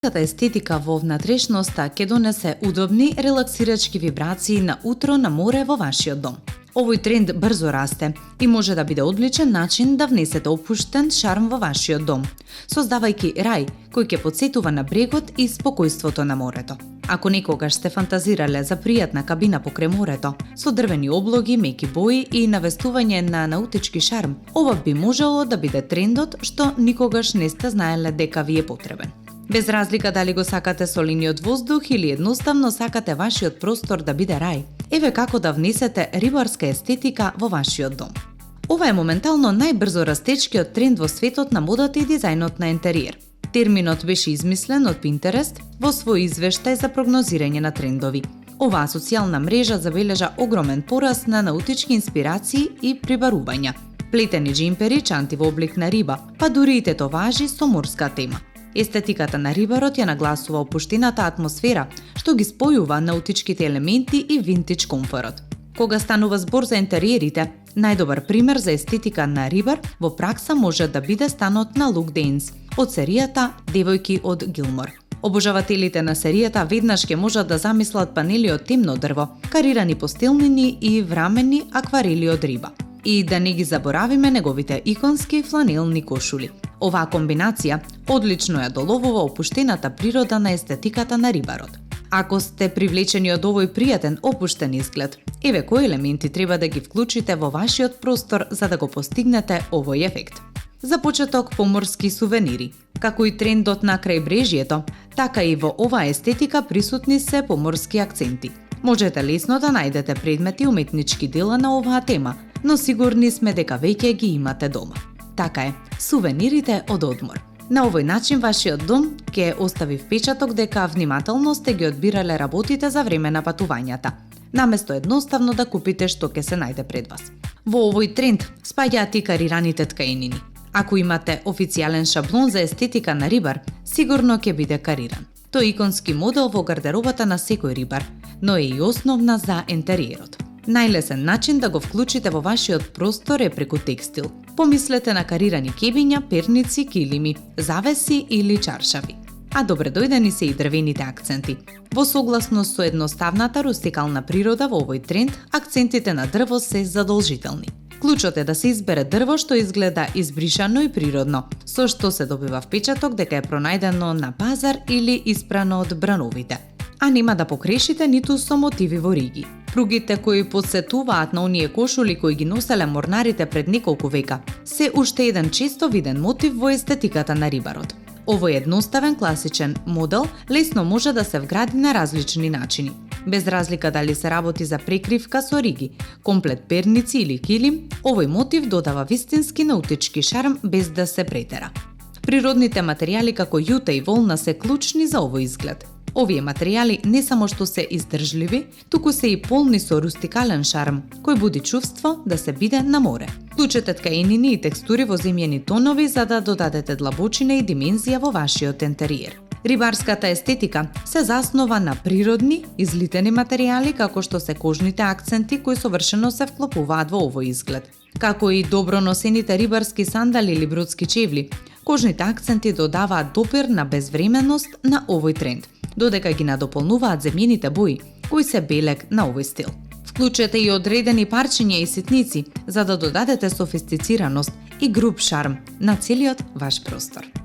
Естетика во внатрешноста ќе донесе удобни, релаксирачки вибрации на утро на море во вашиот дом. Овој тренд брзо расте и може да биде одличен начин да внесете опуштен шарм во вашиот дом, создавајќи рај кој ќе потсетува на брегот и спокојството на морето. Ако некогаш сте фантазирале за пријатна кабина покрај морето, со дрвени облоги, меки бои и навестување на наутички шарм, ова би можело да биде трендот што никогаш не сте знаеле дека ви е потребен. Без разлика дали го сакате солениот воздух или едноставно сакате вашиот простор да биде рај, еве како да внесете рибарска естетика во вашиот дом. Ова е моментално најбрзо растечкиот тренд во светот на модата и дизајнот на интериер. Терминот беше измислен од Pinterest во свој извештај за прогнозирање на трендови. Оваа социјална мрежа забележа огромен пораст на наутички инспирации и прибарувања. Плетени джемпери, чанти во облик на риба, па дури и тетоважи со морска тема. Естетиката на рибарот ја нагласува опуштената атмосфера, што ги спојува наутичките елементи и винтидж комфорот. Кога станува збор за интериерите, најдобар пример за естетика на рибар во пракса може да биде станот на Лук Дейнс од серијата Девојки од Гилмор. Обожавателите на серијата веднаш ќе можат да замислат панели од темно дрво, карирани постелнини и врамени акварели од риба. И да не ги заборавиме неговите иконски фланелни кошули. Оваа комбинација одлично ја доловува опуштената природа на естетиката на рибарот. Ако сте привлечени од овој пријатен опуштен изглед, еве кои елементи треба да ги вклучите во вашиот простор за да го постигнете овој ефект. За почеток, поморски сувенири. Како и трендот на крајбрежјето, така и во оваа естетика присутни се поморски акценти. Можете лесно да најдете предмети уметнички дела на оваа тема, но сигурни сме дека веќе ги имате дома. Така е, сувенирите од одмор. На овој начин вашиот дом ќе остави впечаток дека внимателно сте ги одбирале работите за време на патувањата, наместо едноставно да купите што ќе се најде пред вас. Во овој тренд спаѓаат и карираните ткаенини. Ако имате официјален шаблон за естетика на рибар, сигурно ќе биде кариран. Тој иконски модел во гардеробата на секој рибар, но е и основна за интериерот. Најлесен начин да го вклучите во вашиот простор е преку текстил. Помислете на карирани кебиња, перници, килими, завеси или чаршави. А добре дојдени се и дрвените акценти. Во согласност со едноставната рустикална природа во овој тренд, акцентите на дрво се задолжителни. Клучот е да се избере дрво што изгледа избришано и природно, со што се добива впечаток дека е пронајдено на пазар или испрано од брановите. А нема да покрешите ниту со мотиви во риги. Пругите кои подсетуваат на оние кошули кои ги носеле морнарите пред неколку века, се уште еден често виден мотив во естетиката на рибарот. Овој едноставен класичен модел лесно може да се вгради на различни начини. Без разлика дали се работи за прекривка со риги, комплет перници или килим, овој мотив додава вистински наутички шарм без да се претера. Природните материјали како јута и волна се клучни за овој изглед. Овие материјали не само што се издржливи, туку се и полни со рустикален шарм, кој буди чувство да се биде на море. Вклучете ткаенини и текстури во земјени тонови за да додадете длабочина и димензија во вашиот интериер. Рибарската естетика се заснова на природни, излитени материјали како што се кожните акценти кои совршено се вклопуваат во овој изглед. Како и добро носените рибарски сандали или бродски чевли, кожните акценти додаваат допир на безвременост на овој тренд, додека ги надополнуваат земјените бои, кои се белег на овој стил. Вклучете и одредени парчиња и ситници за да додадете софистицираност и груб шарм на целиот ваш простор.